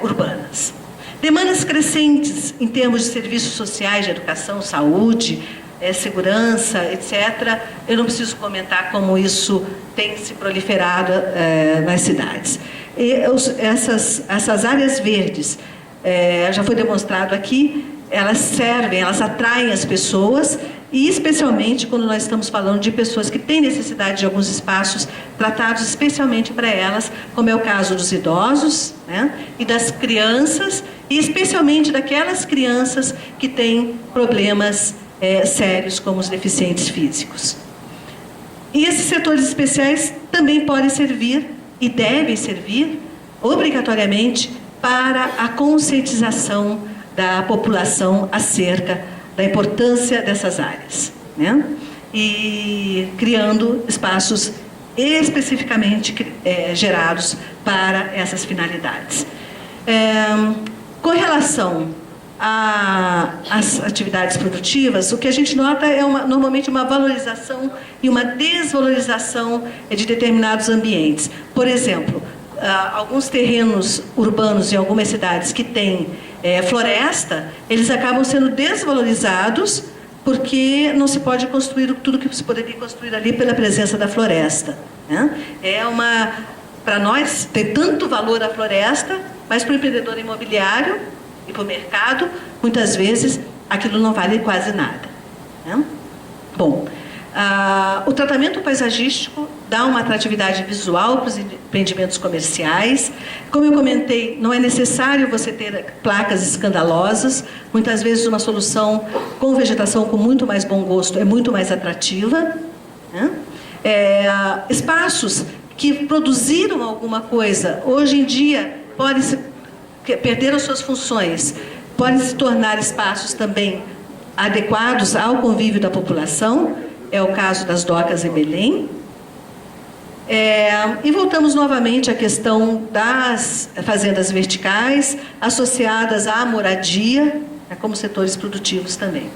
urbanas. Demandas crescentes em termos de serviços sociais, de educação, saúde, segurança, etc. Eu não preciso comentar como isso tem se proliferado nas cidades. E essas áreas verdes, já foi demonstrado aqui, elas servem, elas atraem as pessoas, e especialmente quando nós estamos falando de pessoas que têm necessidade de alguns espaços tratados especialmente para elas, como é o caso dos idosos, né, e das crianças, e especialmente daquelas crianças que têm problemas sérios, como os deficientes físicos. E esses setores especiais também podem servir, e devem servir, obrigatoriamente, para a conscientização da população acerca da importância dessas áreas, né? E criando espaços especificamente gerados para essas finalidades. Com relação às atividades produtivas, o que a gente nota é normalmente uma valorização e uma desvalorização de determinados ambientes. Por exemplo, alguns terrenos urbanos em algumas cidades que têm floresta, eles acabam sendo desvalorizados porque não se pode construir tudo que se poderia construir ali pela presença da floresta, né? Para nós, tem tanto valor a floresta, mas para o empreendedor imobiliário e para o mercado, muitas vezes, aquilo não vale quase nada, né? Bom, o tratamento paisagístico dá uma atratividade visual para os empreendimentos comerciais. Como eu comentei, não é necessário você ter placas escandalosas. Muitas vezes uma solução com vegetação com muito mais bom gosto é muito mais atrativa, né? Espaços que produziram alguma coisa, hoje em dia, perderam suas funções, podem se tornar espaços também adequados ao convívio da população. É o caso das docas em Belém. E voltamos novamente à questão das fazendas verticais, associadas à moradia, como setores produtivos também.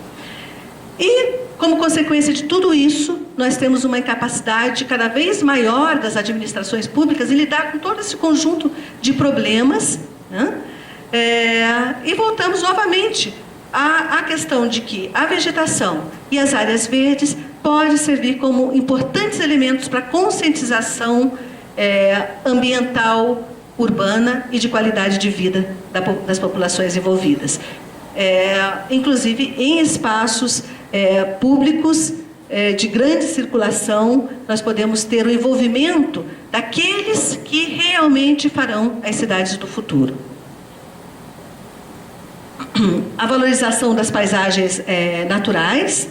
E, como consequência de tudo isso, nós temos uma incapacidade cada vez maior das administrações públicas em lidar com todo esse conjunto de problemas, né? E voltamos novamente à questão de que a vegetação e as áreas verdes podem servir como importantes elementos para a conscientização ambiental, urbana e de qualidade de vida das populações envolvidas. Inclusive em espaços públicos de grande circulação, nós podemos ter o envolvimento daqueles que realmente farão as cidades do futuro. A valorização das paisagens naturais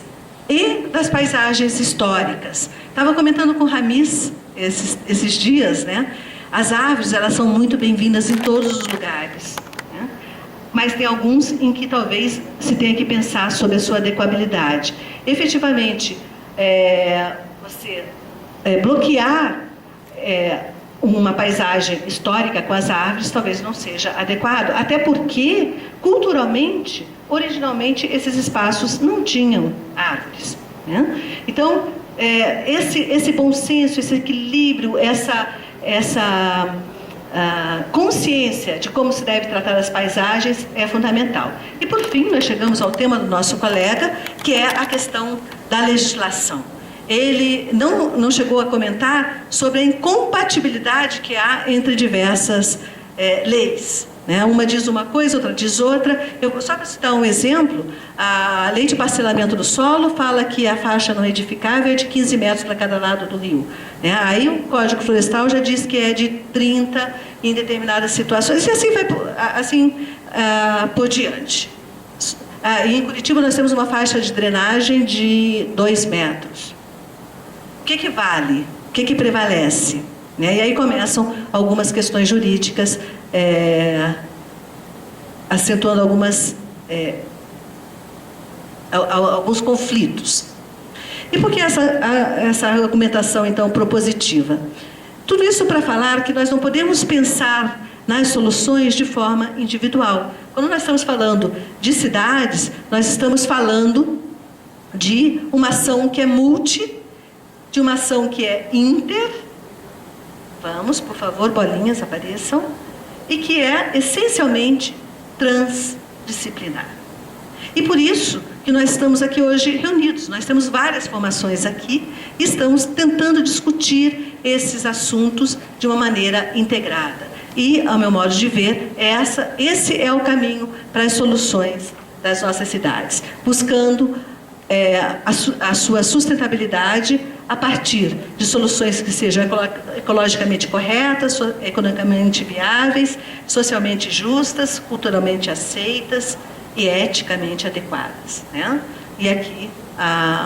e das paisagens históricas. Estava comentando com o Ramis esses dias, né? As árvores, elas são muito bem-vindas em todos os lugares, né? Mas tem alguns em que talvez se tenha que pensar sobre a sua adequabilidade. Efetivamente, você bloquear uma paisagem histórica com as árvores talvez não seja adequado, até porque, culturalmente, originalmente, esses espaços não tinham árvores, né? Então, esse bom senso, esse equilíbrio, essa consciência de como se deve tratar as paisagens é fundamental. E, por fim, nós chegamos ao tema do nosso colega, que é a questão da legislação. Ele não chegou a comentar sobre a incompatibilidade que há entre diversas leis, né? Uma diz uma coisa, outra diz outra. Só para citar um exemplo, a lei de parcelamento do solo fala que a faixa não edificável é de 15 metros para cada lado do rio, né? Aí o Código Florestal já diz que é de 30 em determinadas situações, e assim vai por diante. E em Curitiba nós temos uma faixa de drenagem de 2 metros. O que vale? O que prevalece? Né? E aí começam algumas questões jurídicas, acentuando alguns conflitos. E por que essa argumentação, então, propositiva? Tudo isso para falar que nós não podemos pensar nas soluções de forma individual. Quando nós estamos falando de cidades, nós estamos falando de uma ação que é multi, de uma ação que é inter. Vamos, por favor, bolinhas apareçam. e que é essencialmente transdisciplinar. E por isso que nós estamos aqui hoje reunidos. Nós temos várias formações aqui e estamos tentando discutir esses assuntos de uma maneira integrada. E, ao meu modo de ver, esse é o caminho para as soluções das nossas cidades, buscando a sua sustentabilidade a partir de soluções que sejam ecologicamente corretas, economicamente viáveis, socialmente justas, culturalmente aceitas e eticamente adequadas, né? E aqui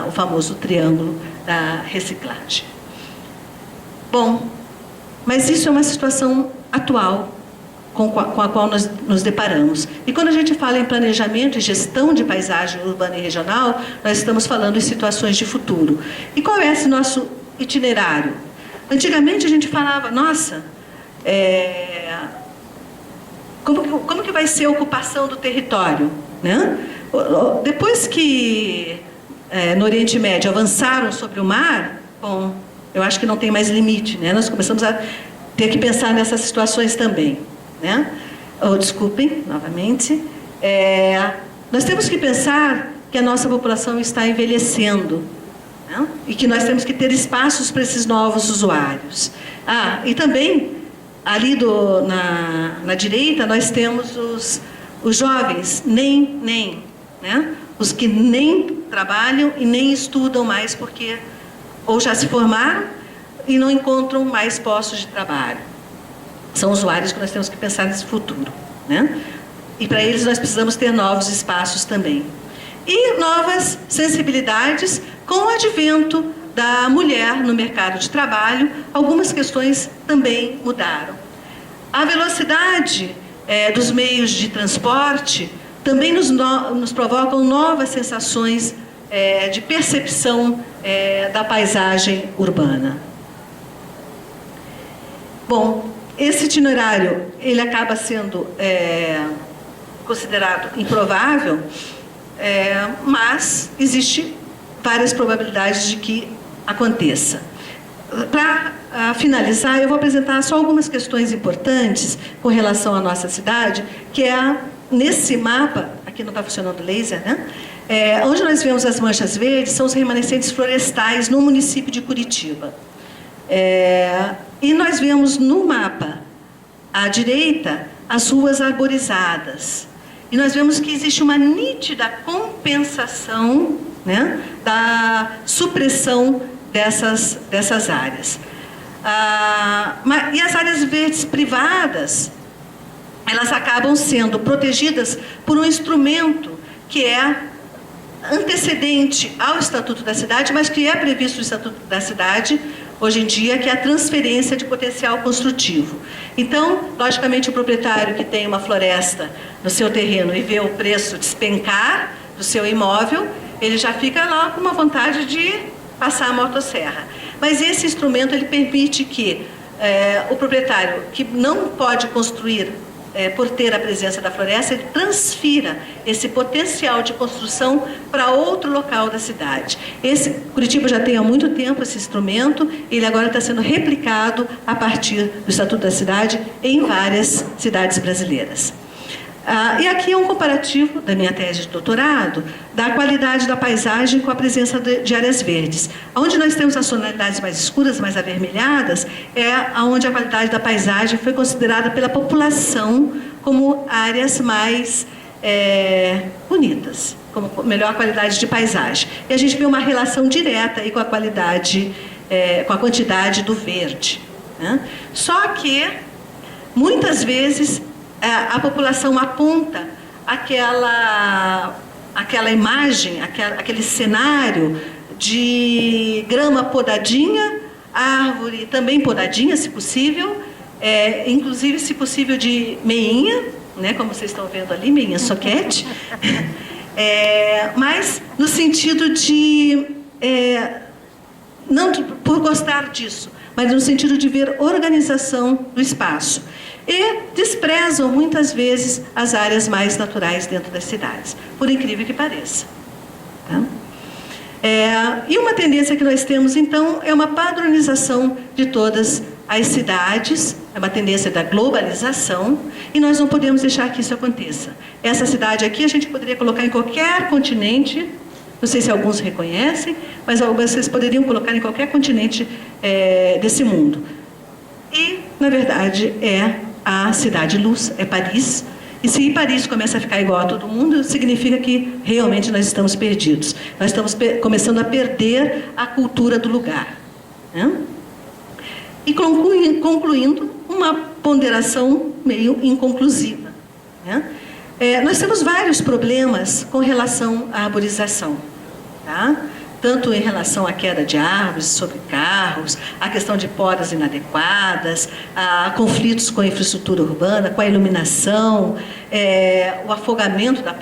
o famoso triângulo da reciclagem. Bom, mas isso é uma situação atual com a qual nós nos deparamos. E quando a gente fala em planejamento e gestão de paisagem urbana e regional, nós estamos falando em situações de futuro. E qual é esse nosso itinerário? Antigamente a gente falava, nossa, como que vai ser a ocupação do território, né? Depois que no Oriente Médio avançaram sobre o mar, bom, eu acho que não tem mais limite, né? Nós começamos a ter que pensar nessas situações também, né? Desculpem, novamente. Nós temos que pensar que a nossa população está envelhecendo, né? E que nós temos que ter espaços para esses novos usuários. E também, ali na direita, nós temos os jovens, né? Os que nem trabalham e nem estudam mais, porque ou já se formaram e não encontram mais postos de trabalho. São usuários que nós temos que pensar nesse futuro, né? E para eles nós precisamos ter novos espaços também. E novas sensibilidades com o advento da mulher no mercado de trabalho, algumas questões também mudaram. A velocidade dos meios de transporte também nos provocam novas sensações de percepção da paisagem urbana. Bom, esse itinerário ele acaba sendo considerado improvável, mas existe várias probabilidades de que aconteça. Para finalizar, eu vou apresentar só algumas questões importantes com relação à nossa cidade, que nesse mapa, aqui não está funcionando o laser, né? Onde nós vemos as manchas verdes são os remanescentes florestais no município de Curitiba. E nós vemos no mapa, à direita, as ruas arborizadas. E nós vemos que existe uma nítida compensação, né, da supressão dessas áreas. E as áreas verdes privadas, elas acabam sendo protegidas por um instrumento que é antecedente ao Estatuto da Cidade, mas que é previsto no Estatuto da Cidade, hoje em dia, que é a transferência de potencial construtivo. Então, logicamente, o proprietário que tem uma floresta no seu terreno e vê o preço despencar do seu imóvel, ele já fica lá com uma vontade de passar a motosserra. Mas esse instrumento ele permite que o proprietário que não pode construir por ter a presença da floresta, ele transfira esse potencial de construção para outro local da cidade. Curitiba já tem há muito tempo esse instrumento, ele agora está sendo replicado a partir do Estatuto da Cidade em várias cidades brasileiras. E aqui é um comparativo da minha tese de doutorado da qualidade da paisagem com a presença de áreas verdes. Onde nós temos as tonalidades mais escuras, mais avermelhadas, é onde a qualidade da paisagem foi considerada pela população como áreas mais bonitas, como melhor qualidade de paisagem. E a gente vê uma relação direta aí com a qualidade, com a quantidade do verde, né? Só que, muitas vezes, a população aponta aquela imagem, aquele cenário de grama podadinha, árvore também podadinha, se possível, inclusive, se possível, de meinha, né, como vocês estão vendo ali, meinha soquete, mas no sentido de, não por gostar disso, mas no sentido de ver organização do espaço. E desprezam muitas vezes as áreas mais naturais dentro das cidades, por incrível que pareça. Tá? E uma tendência que nós temos, então, é uma padronização de todas as cidades, é uma tendência da globalização, e nós não podemos deixar que isso aconteça. Essa cidade aqui a gente poderia colocar em qualquer continente, não sei se alguns reconhecem, mas vocês poderiam colocar em qualquer continente desse mundo. E, na verdade, é a cidade-luz, é Paris. E se Paris começa a ficar igual a todo mundo, significa que realmente nós estamos perdidos. Nós estamos começando a perder a cultura do lugar, né? E concluindo, uma ponderação meio inconclusiva, né? Nós temos vários problemas com relação à arborização, tá? Tanto em relação à queda de árvores sobre carros, a questão de podas inadequadas, a conflitos com a infraestrutura urbana, com a iluminação, o afogamento do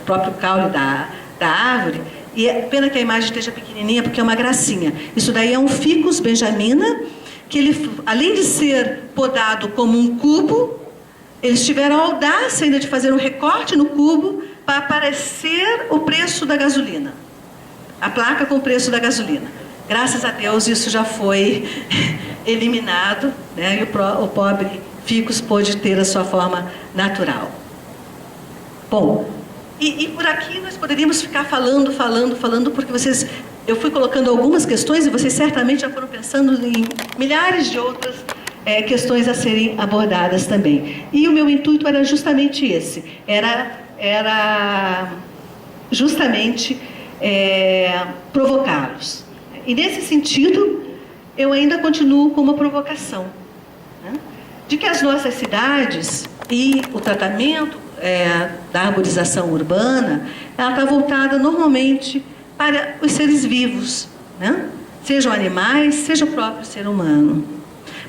próprio caule da árvore. E é pena que a imagem esteja pequenininha, porque é uma gracinha. Isso daí é um Ficus benjamina, que ele, além de ser podado como um cubo, eles tiveram a audácia ainda de fazer um recorte no cubo para aparecer o preço da gasolina. A placa com o preço da gasolina. Graças a Deus isso já foi eliminado, né? E o pobre Ficus pôde ter a sua forma natural. Bom, e por aqui nós poderíamos ficar falando, porque eu fui colocando algumas questões e vocês certamente já foram pensando em milhares de outras questões a serem abordadas também. E o meu intuito era justamente esse, era justamente provocá-los. E nesse sentido, eu ainda continuo com uma provocação, né? De que as nossas cidades e o tratamento da arborização urbana, ela está voltada normalmente para os seres vivos, né? Sejam animais, seja o próprio ser humano.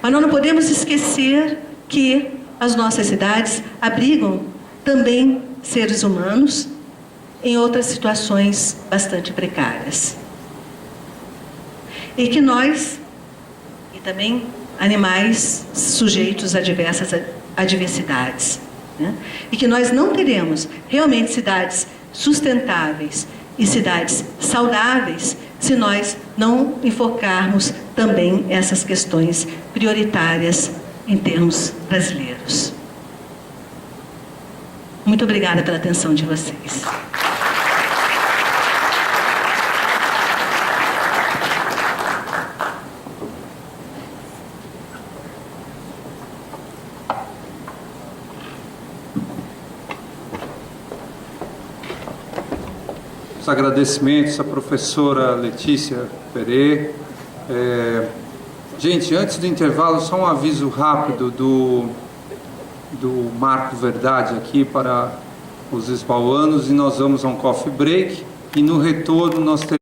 Mas nós não podemos esquecer que as nossas cidades abrigam também seres humanos em outras situações bastante precárias. E que nós, e também animais sujeitos a diversas adversidades, né? E que nós não teremos realmente cidades sustentáveis e cidades saudáveis se nós não enfocarmos também essas questões prioritárias em termos brasileiros. Muito obrigada pela atenção de vocês. Os agradecimentos à professora Letícia Pereira. Gente, antes do intervalo, só um aviso rápido do Marco Verdade aqui para os esbauanos, e nós vamos a um coffee break, e no retorno nós teremos